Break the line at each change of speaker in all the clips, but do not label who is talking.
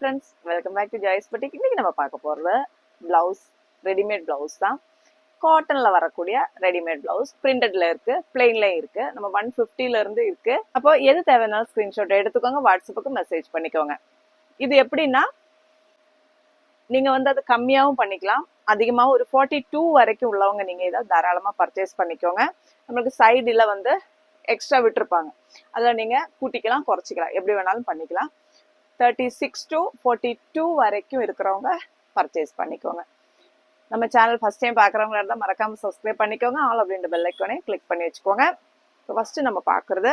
Friends, welcome back to Joy's Boutique. இன்னைக்கு நம்ம பார்க்க போறது blouse, ரெடிமேட் blouse தான். காட்டன்ல வரக்கூடிய ரெடிமேட் blouse, பிரிண்டட்ல இருக்கு, பிளெயின்ல இருக்கு. நம்ம 150ல இருந்து இருக்கு. அப்போ எது தேவைனாலும் ஸ்கிரீன்ஷாட் எடுத்துக்கோங்க, வாட்ஸ்அப்புக்கு மெசேஜ் பண்ணிக்கோங்க. இது எப்படின்னா நீங்க அது கம்மியாவும் பண்ணிக்கலாம், அதிகமாவும் ஒரு 42 வரைக்கும் உள்ளவங்க நீங்க இதை தாராளமா பர்ச்சேஸ் பண்ணிக்கோங்க. நம்மளுக்கு சைடுல எக்ஸ்ட்ரா விட்டுருப்பாங்க, அதில் நீங்க கூட்டிக்கலாம் குறைச்சிக்கலாம், எப்படி வேணாலும் பண்ணிக்கலாம். 36 to 42 வரைக்கும் இருக்கிறவங்க பர்ச்சேஸ் பண்ணிக்கோங்க. நம்ம சேனல் ஃபர்ஸ்ட் டைம் பார்க்குறவங்களா இருந்தால் மறக்காம சப்ஸ்கிரைப் பண்ணிக்கோங்க, ஆல் அப்படின்ற பெல் ஐக்கானே கிளிக் பண்ணி வச்சுக்கோங்க. இப்போ ஃபர்ஸ்ட் நம்ம பார்க்குறது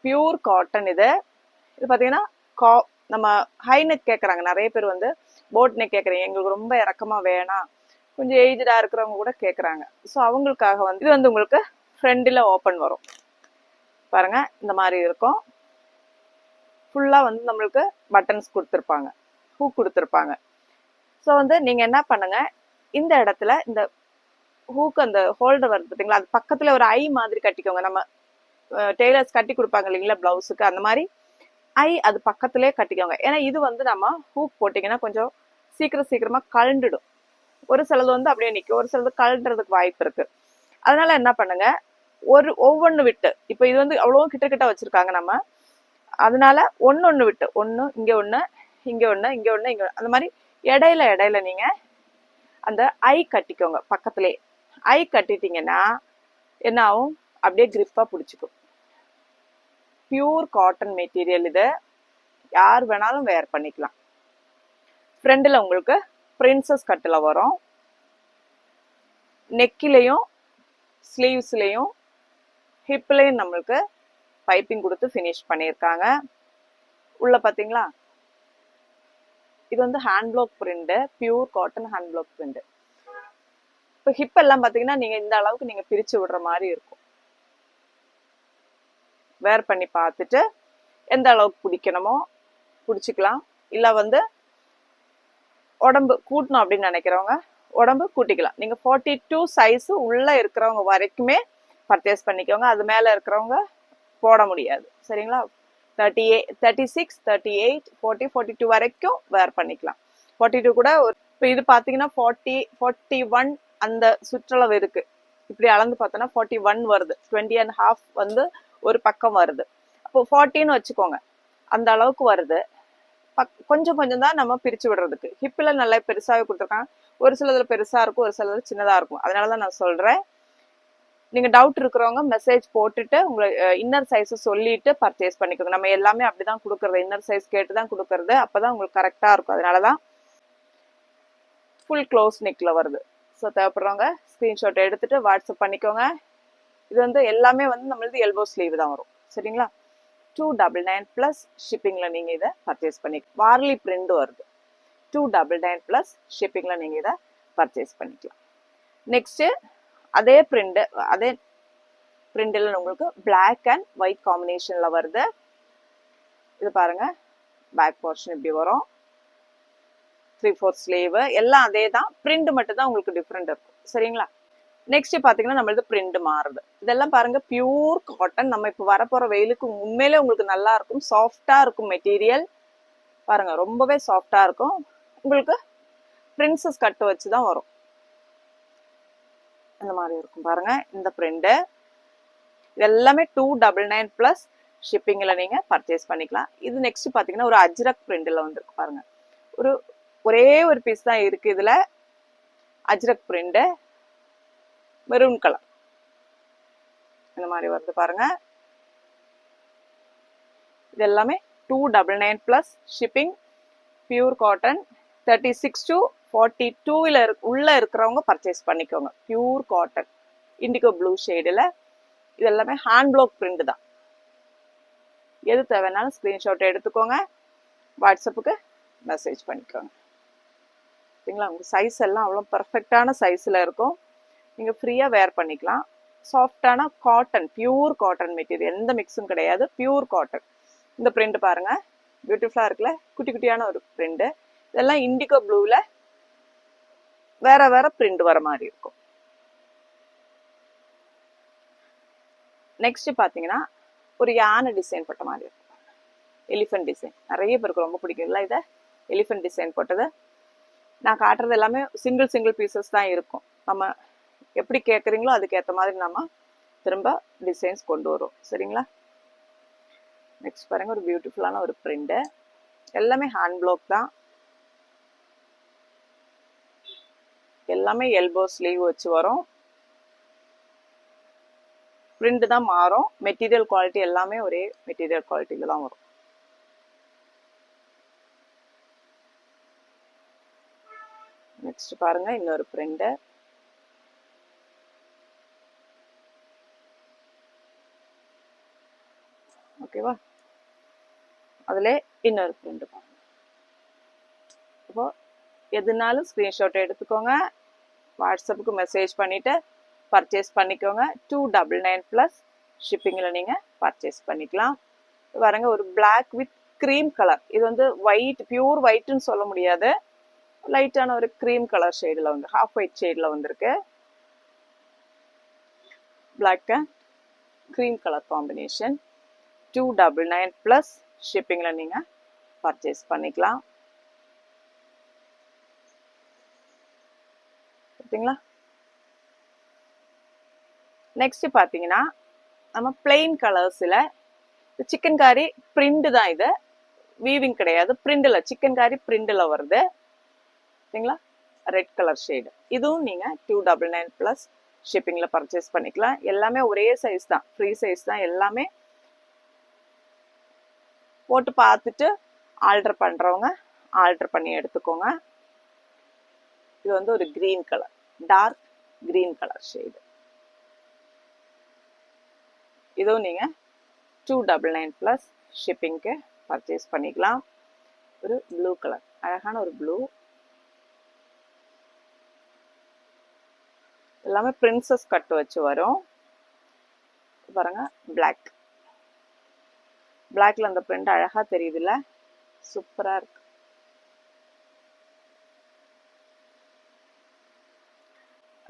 பியூர் காட்டன். இது பார்த்தீங்கன்னா நம்ம ஹை நெக் கேட்குறாங்க நிறைய பேர், போட் நெக் கேட்குறீங்க, எங்களுக்கு ரொம்ப இறக்கமாக வேணாம், கொஞ்சம் ஏஜ்டாக இருக்கிறவங்க கூட கேட்குறாங்க. ஸோ அவங்களுக்காக இது உங்களுக்கு ஃப்ரண்டில் ஓப்பன் வரும் பாருங்க, இந்த மாதிரி இருக்கும். ஃபுல்லாக நம்மளுக்கு பட்டன்ஸ் கொடுத்துருப்பாங்க, ஹூக் கொடுத்துருப்பாங்க. ஸோ நீங்கள் என்ன பண்ணுங்க, இந்த இடத்துல இந்த ஹூக் அந்த ஹோல்டர் வருது பார்த்தீங்களா, அது பக்கத்தில் ஒரு ஐ மாதிரி கட்டிக்கோங்க. நம்ம டெய்லர்ஸ் கட்டி கொடுப்பாங்க இல்லைங்களா ப்ளவுஸுக்கு, அந்த மாதிரி ஐ அது பக்கத்துலேயே கட்டிக்கோங்க. ஏன்னா இது நம்ம ஹூக் போட்டிங்கன்னா கொஞ்சம் சீக்கிரமாக கழண்டுடும். ஒரு சிலது அப்படியே நிற்கும், ஒரு சிலது கழண்டுறதுக்கு வாய்ப்பு இருக்குது. அதனால என்ன பண்ணுங்க, ஒவ்வொன்று விட்டு, இப்போ இது அவ்வளோ கிட்ட வச்சுருக்காங்க நம்ம, அதனால ஒன்னு விட்டு ஒன்று, இங்கே ஒன்று, இங்கே ஒன்று, இங்கே ஒன்று, இங்கே அந்த மாதிரி இடையில நீங்கள் அந்த ஐ கட்டிக்கோங்க. பக்கத்துலே ஐ கட்டிட்டீங்கன்னா என்ன ஆகும், அப்படியே கிரிப்பாக பிடிச்சிக்கும். பியூர் காட்டன் மெட்டீரியல், இது யார் வேணாலும் வேர் பண்ணிக்கலாம். ஃப்ரண்டில் உங்களுக்கு பிரின்சஸ் கட்டில் வரும், நெக்கிலையும் ஸ்லீவ்ஸ்லையும் ஹிப்லையும் நம்மளுக்கு பைப்பிங் கொடுத்து ஃபினிஷ் பண்ணியிருக்காங்க. உள்ள பார்த்தீங்களா, இது hand black print, pure cotton hand black print. இப்போ ஹிப் எல்லாம் பார்த்தீங்கன்னா நீங்கள் இந்த அளவுக்கு நீங்கள் பிரித்து விடுற மாதிரி இருக்கும். வேர் பண்ணி பார்த்துட்டு எந்த அளவுக்கு பிடிக்கணுமோ பிடிச்சிக்கலாம். இல்லை உடம்பு கூட்டணும் அப்படின்னு நினைக்கிறவங்க உடம்பு கூட்டிக்கலாம். நீங்கள் 42 சைஸு உள்ளே இருக்கிறவங்க வரைக்குமே பர்ச்சேஸ் பண்ணிக்கோங்க. அது மேலே இருக்கிறவங்க போட முடியாது, சரிங்களா? 36, 38, 40, 42 வரைக்கும் வேர் பண்ணிக்கலாம். 42 கூட இப்போ இது பார்த்தீங்கன்னா 40, 41 அந்த சுற்றளவு இருக்கு. இப்படி அளந்து பார்த்தோன்னா 41 வருது, 20.5 ஒரு பக்கம் வருது. அப்போ 40ன்னு வச்சுக்கோங்க, அந்த அளவுக்கு வருது. கொஞ்சம் தான் நம்ம பிரித்து விடுறதுக்கு. ஹிப்பில் நல்லா பெருசாகவே கொடுத்துருக்காங்க, ஒரு சிலதில் பெருசாக இருக்கும், ஒரு சிலதில் சின்னதாக இருக்கும். அதனால தான் நான் சொல்கிறேன். நீங்கள் டவுட் இருக்கிறவங்க மெசேஜ் போட்டுட்டு உங்களை இன்னர் சைஸை சொல்லிட்டு பர்ச்சேஸ் பண்ணிக்கோங்க. நம்ம எல்லாமே அப்படிதான் கொடுக்கறது, இன்னர் சைஸ் கேட்டு தான் கொடுக்கறது, அப்போதான் உங்களுக்கு கரெக்டாக இருக்கும். அதனால தான் ஃபுல் க்ளோஸ் நெக்கில் வருது. ஸோ தேவைப்படுறவங்க ஸ்க்ரீன்ஷாட் எடுத்துட்டு வாட்ஸ்அப் பண்ணிக்கோங்க. இது எல்லாமே நம்மளது எல்போ ஸ்லீவ் தான் வரும், சரிங்களா? 299 ப்ளஸ் ஷிப்பிங்கில் நீங்கள் இதை பர்ச்சேஸ் பண்ணி, வார்லி பிரிண்ட் வருது. 299 ப்ளஸ் ஷிப்பிங்கில் நீங்கள் இதை பர்ச்சேஸ் பண்ணிக்கலாம். நெக்ஸ்ட்டு அதே பிரிண்டில் உங்களுக்கு பிளாக் அண்ட் ஒயிட் காம்பினேஷன்ல வருது. இது பாருங்க, பேக் போர்ஷன் இப்படி வரும், 3/4 ஸ்லீவ், எல்லாம் அதே தான், பிரிண்ட் மட்டும் தான் உங்களுக்கு டிஃப்ரெண்ட் இருக்கும், சரிங்களா? நெக்ஸ்ட் பாத்தீங்கன்னா நம்மளது பிரிண்ட் மாறுது. இதெல்லாம் பாருங்க பியூர் காட்டன். நம்ம இப்போ வரப்போற வெயிலுக்கு உண்மையிலே உங்களுக்கு நல்லா இருக்கும், சாஃப்டா இருக்கும் மெட்டீரியல். பாருங்க ரொம்பவே சாஃப்டா இருக்கும். உங்களுக்கு பிரின்சஸ் கட்டு வச்சு தான் வரும், இந்த மாதிரி இருக்கும் பாருங்க இந்த பிரிண்ட். இது எல்லாமே 299 ப்ளஸ் ஷிப்பிங்கில் நீங்கள் பர்ச்சேஸ் பண்ணிக்கலாம். இது நெக்ஸ்ட் பார்த்தீங்கன்னா ஒரு அஜ்ரக் பிரிண்டில் வந்துருக்கு பாருங்க. ஒரே ஒரு பீஸ் தான் இருக்கு இதில், அஜ்ரக் பிரிண்ட், மெரூன் கலர், இந்த மாதிரி வருது பாருங்க. இது எல்லாமே 299 plus shipping, pure cotton. 36 to 42 உள்ள இருக்கிறவங்க பர்ச்சேஸ் பண்ணிக்கோங்க. பியூர் காட்டன் இண்டிகோ ப்ளூ ஷேடில், இது எல்லாமே ஹேண்ட் பிளாக் பிரிண்ட் தான். எது தேவைனாலும் ஸ்க்ரீன்ஷாட் எடுத்துக்கோங்க, வாட்ஸ்அப்புக்கு மெசேஜ் பண்ணிக்கோங்க, சரிங்களா? உங்கள் சைஸ் எல்லாம் அவ்வளோ பர்ஃபெக்டான சைஸில் இருக்கும், நீங்கள் ஃப்ரீயாக வேர் பண்ணிக்கலாம். சாஃப்டான காட்டன், பியூர் காட்டன் மெட்டீரியல், எந்த மிக்ஸும் கிடையாது, பியூர் காட்டன். இந்த பிரிண்ட் பாருங்க பியூட்டிஃபுல்லாக இருக்குல்ல, குட்டி குட்டியான ஒரு பிரிண்ட். இதெல்லாம் இண்டிகோ ப்ளூவில் வேற பிரிண்ட் வர மாதிரி இருக்கும். நெக்ஸ்ட் பார்த்தீங்கன்னா ஒரு யானை டிசைன் பட்ட மாதிரி இருக்கும், எலிஃபென்ட் டிசைன். நிறைய பேருக்கு ரொம்ப பிடிக்கும்ல இதை. எலிஃபென்ட் டிசைன் போட்டது. நான் காட்டுறது எல்லாமே சிங்கிள் பீசஸ் தான் இருக்கும். நம்ம எப்படி கேட்குறீங்களோ அதுக்கேற்ற மாதிரி நம்ம திரும்ப டிசைன்ஸ் கொண்டு வரும். சரிங்களா? நெக்ஸ்ட் பாருங்க, ஒரு பியூட்டிஃபுல்லான ஒரு பிரிண்ட். எல்லாமே ஹேண்ட் ப்ளாக் தான். எல்லாமே எல்போ ஸ்லீவ் வச்சு வரும். பிரிண்ட் தான் மாறும். மெட்டீரியல் குவாலிட்டி எல்லாமே ஒரே மெட்டீரியல் குவாலிட்டியில தான் வரும். நெக்ஸ்ட் பாருங்க, இன்னொரு பிரிண்ட். ஓகேவா? அதுல இன்னொரு பிரிண்ட் பாருங்க. இப்போ எதுனாலும் ஸ்கிரீன்ஷாட் எடுத்துக்கோங்க, வாட்ஸ்அப்புக்கு மெசேஜ் பண்ணிட்டு பர்ச்சேஸ் பண்ணிக்கோங்க. 299 ப்ளஸ் ஷிப்பிங்ல நீங்க பர்ச்சேஸ் பண்ணிக்கலாம். பாருங்க, ஒரு பிளாக் வித் கிரீம் கலர். இது வந்து ஒயிட், பியூர் ஒயிட்னு சொல்ல முடியாது, லைட்டான ஒரு கிரீம் கலர் ஷேட்ல வந்து ஹாஃப் ஒயிட் ஷேட்ல வந்திருக்கு. Black and cream colour combination. 299 plus ஷிப்பிங்ல நீங்க பர்ச்சேஸ் பண்ணிக்கலாம். பார்த்தீங்களா? நெக்ஸ்ட் பாத்தீங்கன்னா, நம்ம பிளெயின் கலர்ஸ்ல சிக்கன் காரி பிரிண்ட் தான். இது வீவிங் கிடையாது, பிரிண்ட்ல சிக்கன் காரி பிரிண்ட்ல வருது. சரிங்களா? Red colour shade. இதுவும் நீங்க 299 ப்ளஸ் ஷிப்பிங்ல பர்ச்சேஸ் பண்ணிக்கலாம். எல்லாமே ஒரே சைஸ் தான், ஃப்ரீ சைஸ் தான். எல்லாமே போட்டு பார்த்துட்டு ஆல்டர் பண்றவங்க ஆல்டர் பண்ணி எடுத்துக்கோங்க. இது வந்து ஒரு green colour, dark green colour shade. இதுவும் நீங்க 299 ப்ளஸ் ஷிப்பிங்க்கு பர்ச்சேஸ் பண்ணிக்கலாம். ஒரு ப்ளூ கலர், அழகான ஒரு ப்ளூ. எல்லாமே பிரின்சஸ் கட் வச்சு வரும். பாருங்க, பிளாக். பிளாக்ல அந்த பிரிண்ட் அழகா தெரியுதுல்ல, சூப்பரா இருக்கு.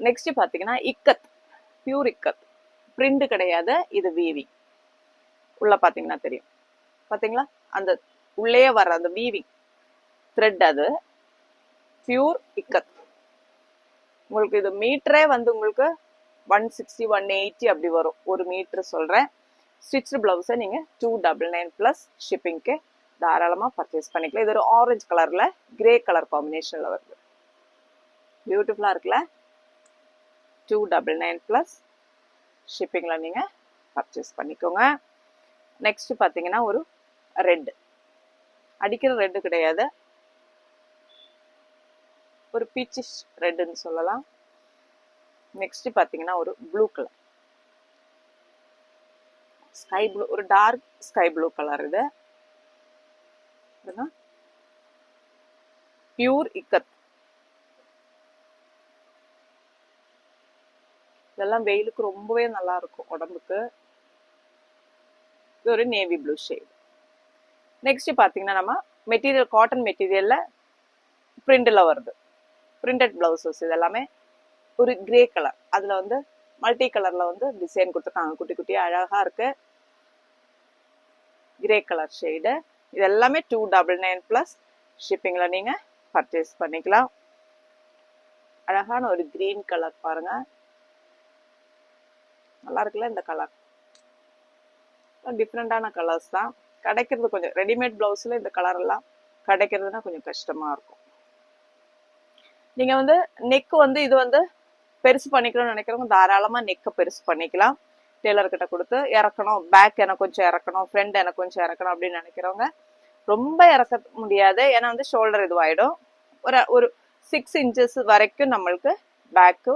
நெக்ஸ்ட் பாத்தீங்கன்னா, இக்கத், பியூர் இக்கத். பிரிண்ட் கிடையாது, இது வீவிங். உள்ள பாத்தீங்கன்னா தெரியும். பாத்தீங்களா? அந்த உள்ளே வர அந்த வீவிங் த்ரெட், அது பியூர் இக்கத். உங்களுக்கு இது மீட்டரே வந்து உங்களுக்கு 160 180 அப்படி வரும் ஒரு மீட்டர் சொல்றேன். ஸ்டிச்டு பிளவுஸை நீங்க 299 ப்ளஸ் ஷிப்பிங்க்கு தாராளமா பர்ச்சேஸ் பண்ணிக்கலாம். இது ஒரு ஆரஞ்சு கலர்ல கிரே கலர் காம்பினேஷன்ல வருது. பியூட்டிஃபுல்லா இருக்குல்ல? 299 ப்ளஸ் ஷிப்பிங்ல நீங்க பர்ச்சேஸ் பண்ணிக்கோங்க. நெக்ஸ்ட் பாத்தீங்கன்னா, ஒரு ரெட், அடிக்கிற ரெட் கிடையாது, ஒரு பீச்சிஷ் ரெட்னு சொல்லலாம். நெக்ஸ்ட் பாத்தீங்கன்னா, ஒரு ப்ளூ கலர், ஸ்கை ப்ளூ, ஒரு டார்க் ஸ்கை ப்ளூ கலர். இது பியூர் இக்கத். இதெல்லாம் வெயிலுக்கு ரொம்பவே நல்லா இருக்கும் உடம்புக்கு. இது ஒரு நேவி ப்ளூ ஷேட். நெக்ஸ்ட் பாத்தீங்கன்னா, நம்ம மெட்டீரியல் காட்டன் மெட்டீரியல்ல பிரிண்ட்ல வருது. பிரிண்டட் பிளவுசஸ் இதெல்லாமே ஒரு கிரே கலர், அதுல வந்து மல்டி கலர்ல வந்து டிசைன் கொடுத்துருக்காங்க. குட்டி குட்டியா அழகா இருக்கு. Grey colour shade. இது எல்லாமே 299 ப்ளஸ் ஷிப்பிங்ல நீங்க பர்ச்சேஸ் பண்ணிக்கலாம். அழகான ஒரு கிரீன் கலர் பாருங்க, நல்லா இருக்குல்ல இந்த கலர். டிஃப்ரெண்டான கலர்ஸ் தான் கிடைக்கிறது. கொஞ்சம் ரெடிமேட் பிளவுஸ்ல இந்த கலர் எல்லாம் கிடைக்கிறதுனா கொஞ்சம் கஷ்டமா இருக்கும். நீங்க வந்து நெக் வந்து இது வந்து பெருசு பண்ணிக்கணும்னு நினைக்கிறவங்க தாராளமா நெக்கை பெருசு பண்ணிக்கலாம். டெய்லர் கிட்ட கொடுத்து இறக்கணும், பேக் எனக்கு கொஞ்சம் இறக்கணும், ஃப்ரண்ட் எனக்கு கொஞ்சம் இறக்கணும் அப்படின்னு நினைக்கிறவங்க ரொம்ப இறக்க முடியாது, ஏன்னா வந்து ஷோல்டர் இதுவாயிடும். ஒரு 6 இன்ச்சஸ் வரைக்கும் நம்மளுக்கு பேக்கு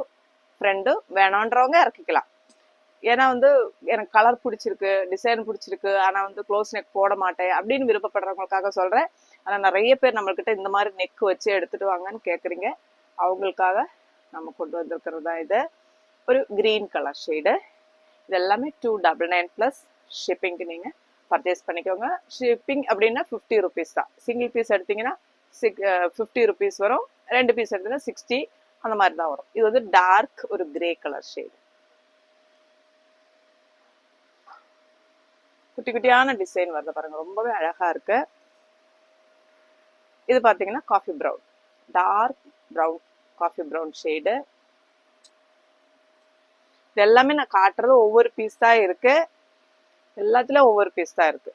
ஃப்ரண்ட் வேணும்ன்றவங்க இறக்கிக்கலாம். ஏன்னா வந்து எனக்கு கலர் பிடிச்சிருக்கு, டிசைன் பிடிச்சிருக்கு, ஆனா வந்து க்ளோஸ் நெக் போட மாட்டேன் அப்படின்னு விருப்பப்படுறவங்களுக்காக சொல்றேன். ஆனா நிறைய பேர் நம்மள்கிட்ட இந்த மாதிரி நெக் வச்சு எடுத்துட்டு வாங்கன்னு கேக்குறீங்க, அவங்களுக்காக நம்ம கொண்டு வந்திருக்கிறது தான் இது. ஒரு கிரீன் கலர் ஷேடு. இது எல்லாமே 299 ப்ளஸ் ஷிப்பிங்க்கு நீங்க பர்ச்சேஸ் பண்ணிக்கோங்க. ஷிப்பிங் அப்படின்னா 50 ருபீஸ் தான். சிங்கிள் பீஸ் எடுத்தீங்கன்னா 50 ருபீஸ் வரும், 2 பீஸ் எடுத்தீங்கன்னா 60 அந்த மாதிரி தான் வரும். இது வந்து டார்க் ஒரு கிரே கலர் ஷேடு. குட்டி குட்டியான டிசைன் வருது பாருங்க, ரொம்பவே அழகா இருக்கு. இது பாத்தீங்கன்னா coffee brown, dark brown, coffee brown shade. இது எல்லாமே நான் காட்டுறது ஒவ்வொரு பீஸ் தான் இருக்கு, எல்லாத்துலயும் ஒவ்வொரு பீஸ் தான் இருக்கு.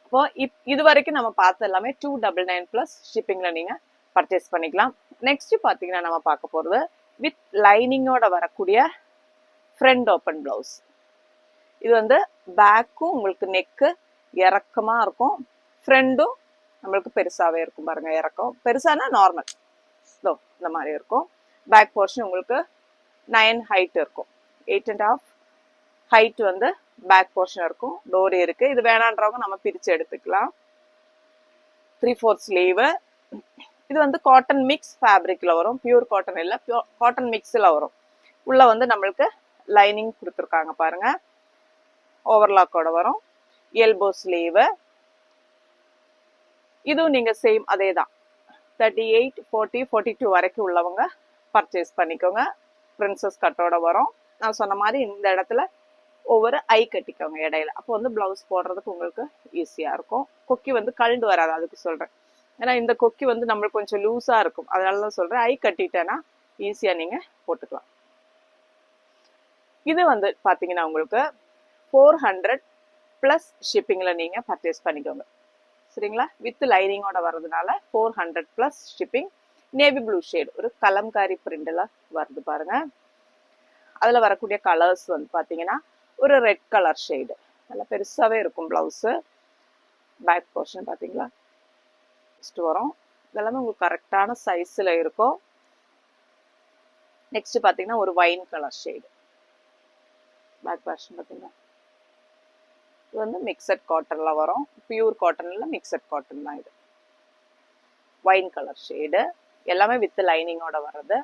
இப்போ இது வரைக்கும் நம்ம பார்த்த எல்லாமே 299 பிளஸ் ஷிப்பிங்ல நீங்க பர்ச்சேஸ் பண்ணிக்கலாம். நெக்ஸ்ட் பாத்தீங்கன்னா நம்ம பார்க்க போறது வித் லைனிங்கோட வரக்கூடிய ஃப்ரண்ட் ஓப்பன் பிளவுஸ். இது வந்து பேக்கும் உங்களுக்கு நெக்கு இறக்கமா இருக்கும், ஃப்ரண்டும் நம்மளுக்கு பெருசாவே இருக்கும். பாருங்க, இறக்கம் பெருசானா நார்மல் இந்த மாதிரி இருக்கும். பேக் போர்ஷன் உங்களுக்கு 9 ஹைட் இருக்கும், 8.5 ஹைட் வந்து பேக் போர்ஷன் இருக்கும். டோரி இருக்கு. இது வேணான்றவங்க நம்ம பிரிச்சு எடுத்துக்கலாம். 3/4 ஸ்லீவ். இது வந்து காட்டன் மிக்ஸ் ஃபேப்ரிக்ல வரும், பியூர் காட்டன் இல்ல, காட்டன் மிக்ஸ்ல வரும். உள்ள வந்து நம்மளுக்கு லைனிங் கொடுத்துருக்காங்க பாருங்க, ஓவர்லாக்கோட வரும். Elbow sleeve. இதுவும் நீங்க சேம் அதே தான், 38, 40, 42 வரைக்கும் உள்ளவங்க பர்ச்சேஸ் பண்ணிக்கோங்க. பிரின்சஸ் கட்டோட வரும். நான் சொன்ன மாதிரி இந்த இடத்துல ஒவ்வொரு ஐ கட்டிக்கோங்க இடையில. அப்போ வந்து பிளவுஸ் போடுறதுக்கு உங்களுக்கு ஈஸியா இருக்கும். கொக்கி வந்து கழண்டு வராது, அதுக்கு சொல்றேன். ஏன்னா இந்த கொக்கி வந்து நம்மளுக்கு கொஞ்சம் லூஸா இருக்கும், அதனால தான் சொல்றேன். ஐ கட்டிட்டேன்னா ஈஸியா நீங்க போட்டுக்கலாம். இது வந்து பாத்தீங்கன்னா உங்களுக்கு 400 பிளஸ் ஷிப்பிங்ல நீங்க பர்ச்சேஸ் பண்ணிக்கோங்க. சரிங்களா? வித் லைனிங்கோட வர்றதுனால 400 plus shipping. Navy blue shade, ஒரு கலம்காரி பிரிண்ட்ல வருது பாருங்க. அதுல வரக்கூடிய கலர்ஸ் வந்து பாத்தீங்கன்னா ஒரு ரெட் கலர் ஷேடு, நல்லா பெருசாவே இருக்கும் பிளவுஸ். பேக் போர்ஷன் பாத்தீங்களா வரும். இதெல்லாமே உங்களுக்கு கரெக்டான சைஸ்ல இருக்கும். நெக்ஸ்ட் பாத்தீங்கன்னா ஒரு wine colour shade, back portion பாத்தீங்கன்னா இது வந்து மிக்சட் காட்டன்ல வரும், பியூர் காட்டன்ல மிக்சட் காட்டன் தான் இது. வைன் கலர் ஷேடு, எல்லாமே வித் லைனிங்கோட வர்றது.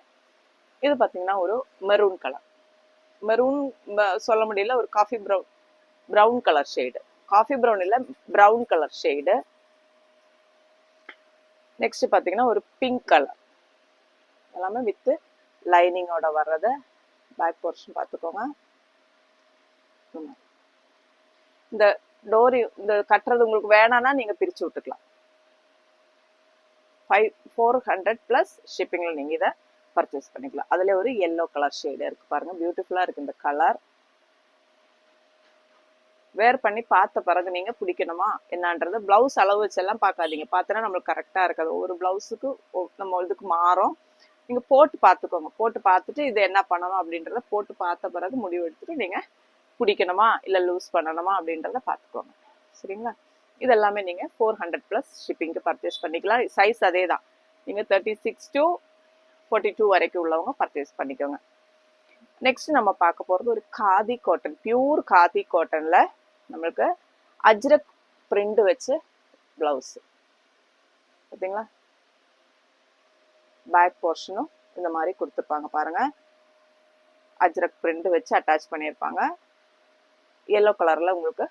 இது பாத்தீங்கன்னா ஒரு மெரூன் கலர், மெரூன் சொல்ல முடியல, ஒரு coffee brown colour shade. Coffee brown இல்ல, ப்ரௌன் கலர் ஷேடு. நெக்ஸ்ட் பாத்தீங்கன்னா ஒரு பிங்க் கலர், எல்லாமே வித் லைனிங்கோட வர்றது. பேக் போர்ஷன் பார்த்துக்கோங்க. இந்த டோரி இந்த கட்டுறது உங்களுக்கு வேணாம்னா நீங்க பிரிச்சு விட்டுக்கலாம். 400 பிளஸ் ஷிப்பிங்ல நீங்க இதை பர்ச்சேஸ் பண்ணிக்கலாம். அதுல ஒரு எல்லோ கலர் ஷேடு இருக்கு பாருங்க, பியூட்டிஃபுல்லா இருக்கு இந்த கலர். வேர் பண்ணி பார்த்த பிறகு நீங்க பிடிக்கணுமா என்னன்றது பிளவுஸ் அளவு வச்செல்லாம் பார்க்காதீங்க. பார்த்தோன்னா நம்மளுக்கு கரெக்டா இருக்காது. ஒரு பிளவுஸுக்கு நம்ம இதுக்கு மாறும். நீங்க போட்டு பார்த்துக்கோங்க. போட்டு பார்த்துட்டு இது என்ன பண்ணணும் அப்படின்றத போட்டு பார்த்த பிறகு முடிவு எடுத்துட்டு நீங்க பிடிக்கணுமா இல்ல லூஸ் பண்ணணுமா அப்படின்றத பார்த்துக்கோங்க. சரிங்களா? இது எல்லாமே நீங்க 400 பிளஸ் ஷிப்பிங்க்கு பர்ச்சேஸ் பண்ணிக்கலாம். சைஸ் அதே தான், நீங்க 36 to 42 வரைக்கும் உள்ளவங்க பர்ச்சேஸ் பண்ணிக்கோங்க. நெக்ஸ்ட் நம்ம பார்க்க போறது ஒரு காதி காட்டன், பியூர் காதி காட்டன்ல நம்மளுக்கு அஜ்ரக் பிரிண்ட் வச்சு பிளவுஸ் பார்த்தீங்களா. பேக் போர்ஷனும் இந்த மாதிரி கொடுத்துருப்பாங்க பாருங்க, அஜ்ரக் பிரிண்ட் வச்சு அட்டாச் பண்ணியிருப்பாங்க. எல்லோ கலர்ல உங்களுக்கு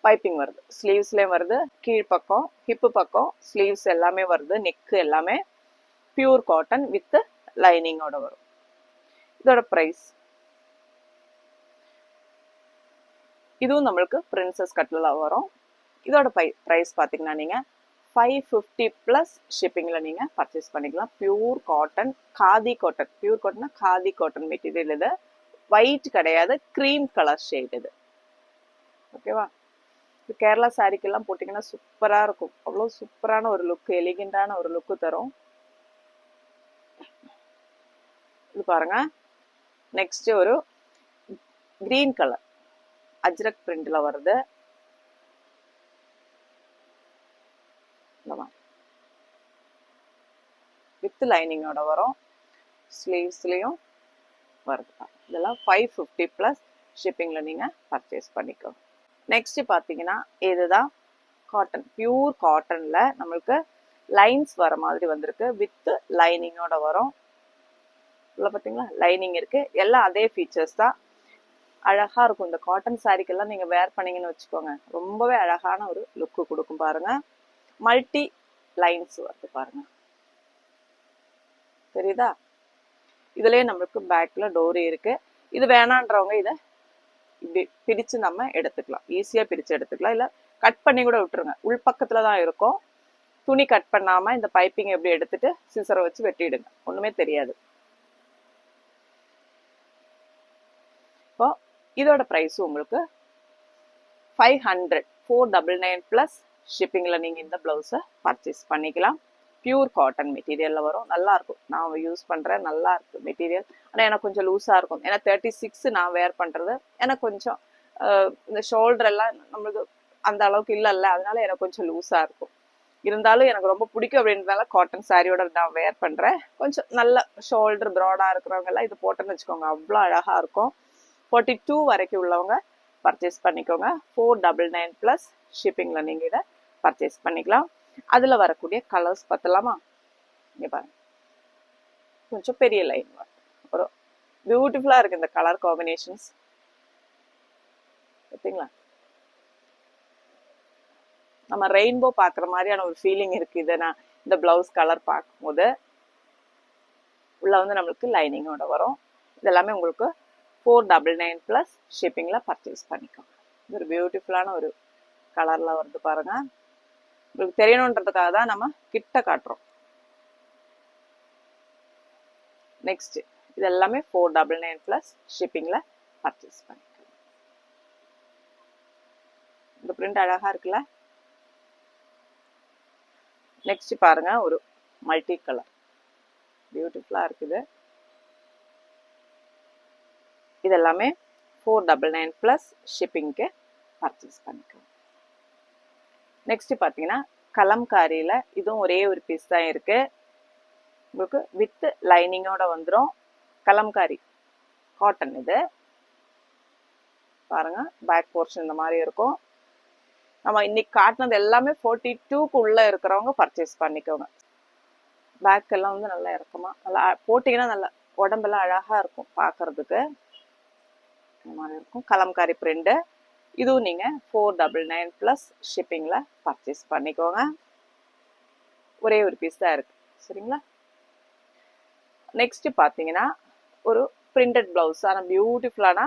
பைப்பிங் வருது, ஸ்லீவ்ஸ்லயும் வருது, கீழ்ப்பக்கம் ஹிப்பு பக்கம் ஸ்லீவ்ஸ் எல்லாமே வருது, நெக்கு எல்லாமே பியூர் காட்டன் வித் லைனிங்கோட வரும். இதோட பிரைஸ் இதுவும் நம்மளுக்கு பிரின்சஸ் கட்ல வரும். இதோட பிரைஸ் பாத்தீங்கன்னா நீங்க 550 பிளஸ் ஷிப்பிங்ல நீங்க பர்ச்சேஸ் பண்ணிக்கலாம். Pure cotton, khadi cotton, pure காட்டன்னா காதி காட்டன் மெட்டீரியல். இது ஒயிட் கிடையாது, கிரீம் கலர் ஷேட் இது. ஓகேவா? இது கேரளா சாரிக்கு எல்லாம் போட்டீங்கன்னா சூப்பரா இருக்கும். அவ்வளவு சூப்பரான ஒரு லுக், எலிகண்டான ஒரு லுக்கு தரும். இது பாருங்க. நெக்ஸ்ட் ஒரு கிரீன் கலர் அஜ்ரக் பிரிண்ட்ல வருது. வித் லைனிங்கோட வரும், ஸ்லீவ்ஸ்லயும் வருது. இதெல்லாம் 550 பிளஸ் ஷிப்பிங்ல நீங்க பர்ச்சேஸ் பண்ணிக்கோங்க. நெக்ஸ்ட் பாத்தீங்கன்னா இதுதான் காட்டன், பியூர் காட்டன்ல நம்மளுக்கு லைன்ஸ் வர மாதிரி வந்திருக்கு, வித் லைனிங்கோட வரும். உள்ள பாத்தீங்களா லைனிங் இருக்கு, எல்லாம் அதே ஃபீச்சர்ஸ் தான். அழகா இருக்கும். இந்த காட்டன் சாரிக்கெல்லாம் நீங்க வேர் பண்ணீங்கன்னு வச்சுக்கோங்க, ரொம்பவே அழகான ஒரு லுக்கு கொடுக்கும் பாருங்க. மல்டி லைன்ஸ் வருது பாருங்க, தெரியுதா? இதுலயே நம்மளுக்கு பேக்ல டோரி இருக்கு. இது வேணான்றவங்க இதை இப்படி பிரிச்சு நம்ம எடுத்துக்கலாம், ஈஸியா பிரிச்சு எடுத்துக்கலாம். இல்ல கட் பண்ணி கூட விட்டுருங்க, உள் பக்கத்துல தான் இருக்கும். துணி கட் பண்ணாம இந்த பைப்பிங் எப்படி எடுத்துட்டு சிசரை வச்சு வெட்டிடுங்க, ஒண்ணுமே தெரியாது. இப்போ இதோட பிரைஸ் உங்களுக்கு 500, 499 பிளஸ் ஷிப்பிங்ல நீங்க இந்த பிளவுஸை பர்ச்சேஸ் பண்ணிக்கலாம். பியூர் காட்டன் மெட்டீரியல்ல வரும், நல்லா இருக்கும். நான் யூஸ் பண்றேன், நல்லா இருக்கு மெட்டீரியல். ஆனா எனக்கு கொஞ்சம் லூஸா இருக்கும், ஏன்னா 36 நான் வேர் பண்றது. எனக்கு கொஞ்சம் இந்த ஷோல்டர் எல்லாம் நம்மளுக்கு அந்த அளவுக்கு இல்லைல்ல, அதனால எனக்கு கொஞ்சம் லூஸா இருக்கும். இருந்தாலும் எனக்கு ரொம்ப பிடிக்கும் அப்படின்றதால காட்டன் சாரியோட நான் வேர் பண்றேன். கொஞ்சம் நல்ல ஷோல்டர் ப்ராடா இருக்கிறவங்க எல்லாம் இது போட்டேன்னு வச்சுக்கோங்க, அவ்வளோ அழகா இருக்கும். 42 வரைக்கும் உள்ளவங்க பர்ச்சேஸ் பண்ணிக்கோங்க. 499 பிளஸ் ஷிப்பிங்ல நீங்க இதை பர்ச்சேஸ் பண்ணிக்கலாம். அதுல வரக்கூடிய கலர்ஸ் பார்த்தலாமா? இங்க பாருங்க, கொஞ்சம் பெரிய லைன் ஒரு பியூட்டிஃபுல்லா இருக்கு இந்த கலர் காம்பினேஷன்ஸ், பார்த்தீங்களா? நம்ம ரெயின்போ பாக்குற மாதிரியான ஒரு ஃபீலிங் இருக்கு இது. நான் இந்த பிளவுஸ் கலர் பார்க்கும்போது உள்ள வந்து நம்மளுக்கு லைனிங்கோட வரும். இதெல்லாமே உங்களுக்கு 499 பிளஸ் ஷிப்பிங்ல பர்ச்சேஸ் பண்ணிக்கோங்க. இது ஒரு பியூட்டிஃபுல்லான ஒரு கலர்ல வருது பாருங்க. உங்களுக்கு தெரியணுன்றதுக்காக தான் நம்ம கிட்ட காட்டுறோம். நெக்ஸ்ட் இது எல்லாமே 499 பிளஸ் ஷிப்பிங்ல பர்ச்சேஸ் பண்ணிக்கோங்க. இந்த பிரிண்ட் அழகா இருக்குல்ல? நெக்ஸ்ட் பாருங்க, ஒரு மல்டி கலர் பியூட்டிஃபுல்லா இருக்குது. இது எல்லாமே 499 பிளஸ் ஷிப்பிங்க்கு பர்ச்சேஸ் பண்ணிக்கோங்க. நெக்ஸ்ட் பாத்தீங்கன்னா கலம்காரியில இதுவும் ஒரே ஒரு பீஸ் தான் இருக்கு. உங்களுக்கு வித் லைனிங்கோட வந்துடும். கலம்காரி காட்டன் இது பாருங்க, பேக் போர்ஷன் இந்த மாதிரி இருக்கும். நம்ம இன்னைக்கு காட்டினது எல்லாமே 42க்கு உள்ள இருக்கிறவங்க பர்ச்சேஸ் பண்ணிக்கோங்க. பேக் எல்லாம் வந்து நல்லா இறக்கமா நல்லா போட்டீங்கன்னா நல்லா உடம்பெல்லாம் அழகா இருக்கும் பார்க்கறதுக்கு. இந்த மாதிரி இருக்கும் கலம்காரி பிரிண்ட். இதுவும் நீங்க 499 பிளஸ் ஷிப்பிங்ல பர்ச்சேஸ் பண்ணிக்கோங்க. ஒரே ஒரு பீஸ் தான் இருக்கு, சரிங்களா? நெக்ஸ்ட் பாத்தீங்கன்னா ஒரு பிரிண்டட் பிளவுஸ், ஆனா பியூட்டிஃபுல்லான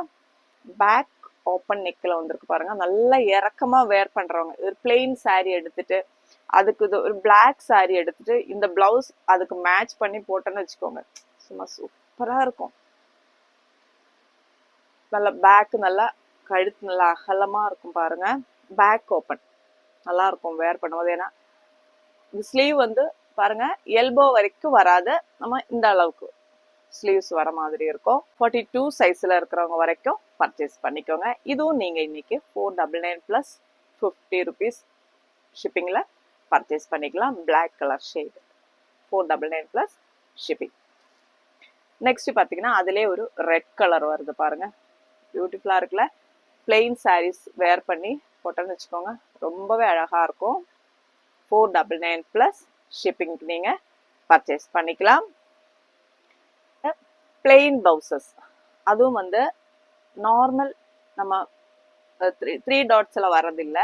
பேக் ஓப்பன் நெக்ல வந்திருக்கு பாருங்க. நல்லா இறக்கமா வேர் பண்றவங்க ஒரு பிளெயின் சாரி எடுத்துட்டு அதுக்கு ஒரு பிளாக் சாரி எடுத்துட்டு இந்த பிளவுஸ் அதுக்கு மேட்ச் பண்ணி போட்டோன்னு வச்சுக்கோங்க, சும்மா சூப்பரா இருக்கும். நல்லா பேக் நல்லா கழுத்து நல்லா அகலமா இருக்கும் பாருங்க. பேக் ஓப்பன் நல்லா இருக்கும் வேர் பண்ணும்போது. ஏன்னா இந்த ஸ்லீவ் வந்து பாருங்க எல்போ வரைக்கும் வராது, நம்ம இந்த அளவுக்கு ஸ்லீவ்ஸ் வர மாதிரி இருக்கும். 42 சைஸ்ல இருக்கிறவங்க வரைக்கும் பர்ச்சேஸ் பண்ணிக்கோங்க. இதுவும் நீங்க இன்னைக்கு 499 பிளஸ் 50 rupees ஷிப்பிங்ல பர்ச்சேஸ் பண்ணிக்கலாம். Black colour shade 499 plus shipping. Next பாத்தீங்கன்னா அதுலயே ஒரு ரெட் கலர் வருது பாருங்க, பியூட்டிஃபுல்லா இருக்குல்ல? பிளெயின் சாரீஸ் வேர் பண்ணி போட்டோன்னு வச்சுக்கோங்க, ரொம்பவே அழகா இருக்கும். 499 பிளஸ் ஷிப்பிங்க்கு நீங்க பர்ச்சேஸ் பண்ணிக்கலாம். பிளெயின் பிளவுசஸ் அதுவும் வந்து நார்மல் நம்ம 3 டாட்ஸ்ல வர்றதில்ல,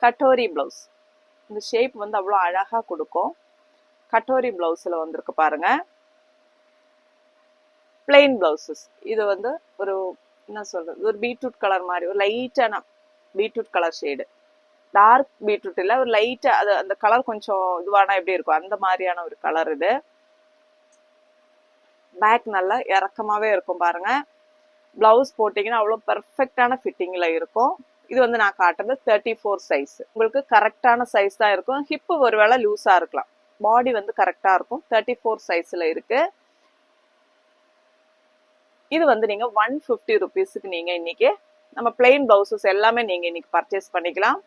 கட்டோரி பிளவுஸ். இந்த ஷேப் வந்து அவ்வளோ அழகா கொடுக்கும். கட்டோரி பிளவுஸ்ல வந்திருக்கு பாருங்க, பிளெயின் பிளவுசஸ். இது வந்து ஒரு என்ன சொல்றது, ஒரு பீட்ரூட் கலர் மாதிரி ஒரு லைட்டான beetroot colour shade, dark beetroot இல்ல, ஒரு லைட்டா அது அந்த கலர் கொஞ்சம் இதுவானா எப்படி இருக்கும் அந்த மாதிரியான ஒரு கலர் இது. பேக் நல்லா இறக்கமாவே இருக்கும் பாருங்க. பிளவுஸ் போட்டீங்கன்னா அவ்வளோ பெர்ஃபெக்டான ஃபிட்டிங்ல இருக்கும். இது வந்து நான் காட்டுறது 34 சைஸ், உங்களுக்கு கரெக்டான சைஸ் தான் இருக்கும். ஹிப்பு ஒருவேளை லூஸா இருக்கலாம், பாடி வந்து கரெக்டா இருக்கும். 34 சைஸ்ல இருக்கு. இது வந்து நீங்க 150 rupeesக்கு நீங்க இன்னைக்கு நம்ம பிளெயின் பிளவுசஸ் எல்லாமே நீங்க இன்னைக்கு பர்ச்சேஸ் பண்ணிக்கலாம்.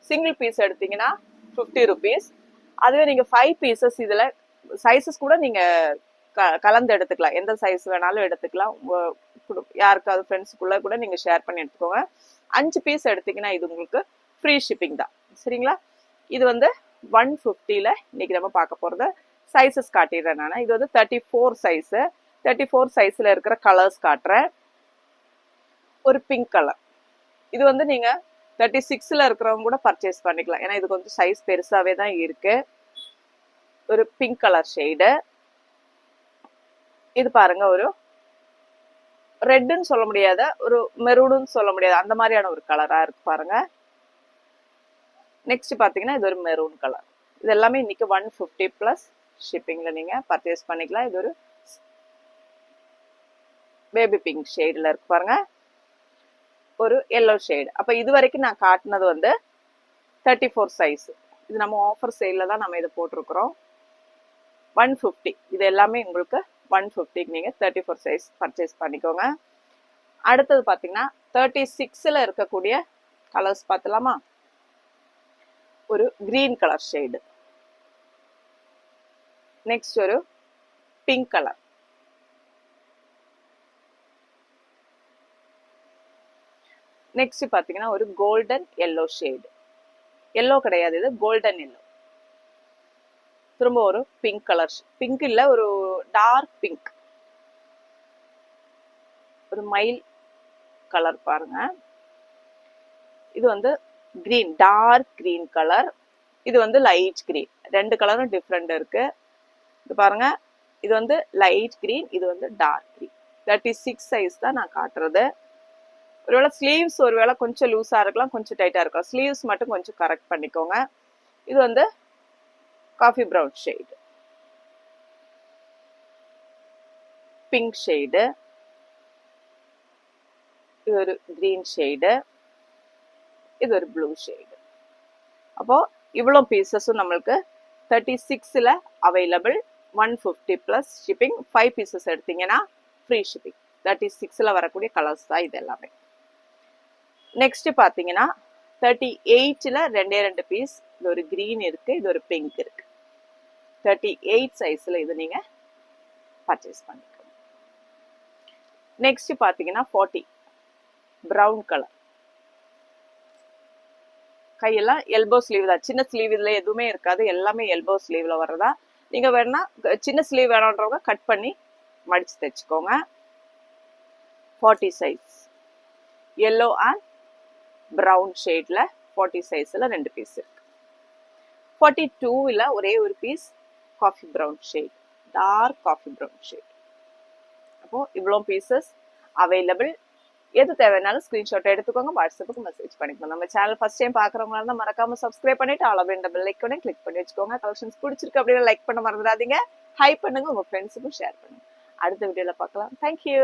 சிங்கிள் பீஸ் எடுத்தீங்கன்னா 50 rupees. அதுவே நீங்க 5 பீசஸ், இதுல சைசஸ் கூட நீங்க கலந்து எடுத்துக்கலாம், எந்த சைஸ் வேணாலும் எடுத்துக்கலாம். யாருக்காவது ஃப்ரெண்ட்ஸுக்குள்ள கூட நீங்க ஷேர் பண்ணி எடுத்துக்கோங்க. 5 பீஸ் எடுத்தீங்கன்னா இது உங்களுக்கு ஃப்ரீ ஷிப்பிங் தான், சரிங்களா? இது வந்து 150ல இன்னைக்கு நம்ம பார்க்க போறது. சைசஸ் காட்டிடுறேன் நான். இது வந்து 34 சைஸ். 34 சைஸ்ல இருக்கிற கலர்ஸ் காட்டுறேன். ஒரு பிங்க் கலர், இது வந்து நீங்க 36ல இருக்கிறவங்க கூட பர்ச்சேஸ் பண்ணிக்கலாம், ஏன்னா இது கொஞ்சம் சைஸ் பெருசாவே தான் இருக்கு. ஒரு பிங்க் கலர் ஷேடு. இது பாருங்க, ஒரு ரெட்னு சொல்ல முடியாத, ஒரு மெரூன்னு சொல்ல முடியாது, அந்த மாதிரியான ஒரு கலரா இருக்கு பாருங்க. நெக்ஸ்ட் பார்த்தீங்கன்னா இது ஒரு மெரூன் கலர். இது எல்லாமே இன்னைக்கு 150 ப்ளஸ் ஷிப்பிங்ல நீங்க பர்ச்சேஸ் பண்ணிக்கலாம். இது ஒரு பேபி பிங்க் ஷேடில் இருக்கு பாருங்க, ஒரு எல்லோ ஷேடு. அப்போ இது வரைக்கும் நான் காட்டினது வந்து 34 சைஸ். இது நம்ம ஆஃபர் சேலில் தான் நம்ம இதை போட்டிருக்கிறோம். 150 இது எல்லாமே உங்களுக்கு 150க்கு நீங்கள் 34 சைஸ் பர்ச்சேஸ் பண்ணிக்கோங்க. அடுத்தது பார்த்தீங்கன்னா 36ல் இருக்கக்கூடிய கலர்ஸ் பார்த்தலாமா? ஒரு கிரீன் கலர் ஷேடு, நெக்ஸ்ட் ஒரு பிங்க் கலர், நெக்ஸ்ட் பார்த்தீங்கன்னா ஒரு கோல்டன் எல்லோ ஷேடு. எல்லோ கிடையாது, இது கோல்டன் எல்லோ. திரும்ப ஒரு பிங்க் கலர், பிங்க் இல்ல ஒரு டார்க் பிங்க், ஒரு மைல் கலர் பாருங்க. இது வந்து கிரீன், டார்க் கிரீன் கலர். இது வந்து லைட் கிரீன். ரெண்டு கலரும் டிஃப்ரெண்ட் இருக்கு. இது பாருங்க, இது வந்து லைட் கிரீன், இது வந்து டார்க் கிரீன். 36 சைஸ் தான் நான் காட்டுறது. ஒருவேளை ஸ்லீவ்ஸ் ஒருவேளை கொஞ்சம் லூஸா இருக்கலாம், கொஞ்சம் டைட்டா இருக்கலாம். ஸ்லீவ்ஸ் மட்டும் கொஞ்சம் கரெக்ட் பண்ணிக்கோங்க. இது வந்து coffee brown shade, pink shade, இது ஒரு கிரீன் ஷேடு, இது ஒரு ப்ளூ ஷேடு. அப்போ இவ்வளோ பீசஸும் நம்மளுக்கு 36ல் அவைலபிள். 150 plus shipping. 5 பீசஸ் எடுத்தீங்கன்னா ஃப்ரீ ஷிப்பிங். 36ல் வரக்கூடிய கலர்ஸ் தான் இது எல்லாமே. நெக்ஸ்ட் பார்த்தீங்கன்னா 38ல் ரெண்டே ரெண்டு பீஸ். இது ஒரு கிரீன் இருக்கு, இது ஒரு பிங்க் இருக்கு. 38 சைஸ்ல இது நீங்க பர்ச்சேஸ் பண்ணிக்கோங்க. நெக்ஸ்ட் பார்த்தீங்கன்னா 40 ப்ரௌன் கலர். கையெல்லாம் எல்போ ஸ்லீவ் தான், சின்ன ஸ்லீவ் இதுல எதுவுமே இருக்காது, எல்லாமே எல்போ ஸ்லீவ்ல வர்றதா. நீங்க வேணா சின்ன ஸ்லீவ் வேணுன்றவங்க கட் பண்ணி மடிச்சு தைச்சுக்கோங்க. 40 சைஸ், எல்லோ அண்ட் ப்ரௌன் ஷேட்ல 40 சைஸ்ல ரெண்டு பீஸ் இருக்கு. 42ல் ஒரே ஒரு பீஸ் coffee brown shade, dark coffee brown shade. அப்போ இவ்வளோ பீசஸ் அவைலபிள். எது தேவைனாலும் ஸ்கிரீன்ஷாட் எடுத்துக்கோங்க, வாட்ஸ்அப்புக்கு மெசேஜ் பண்ணிக்கோங்க. நம்ம சேனல் ஃபர்ஸ்ட் டைம் பார்க்குறவங்களா இருந்தால் மறக்காம சப்ஸ்கிரைப் பண்ணிட்டு ஆல் அப்படின்ற பெல் ஐக்கானை கிளிக் பண்ணி வச்சுக்கோங்க. கலெக்ஷன்ஸ் பிடிச்சிருக்கு அப்படின்னு லைக் பண்ண மறந்துடாதீங்க. ஹைப் பண்ணுங்க, உங்க ஃப்ரெண்ட்ஸுக்கும் ஷேர் பண்ணுங்க. அடுத்த வீடியோல பார்க்கலாம். தேங்க்யூ.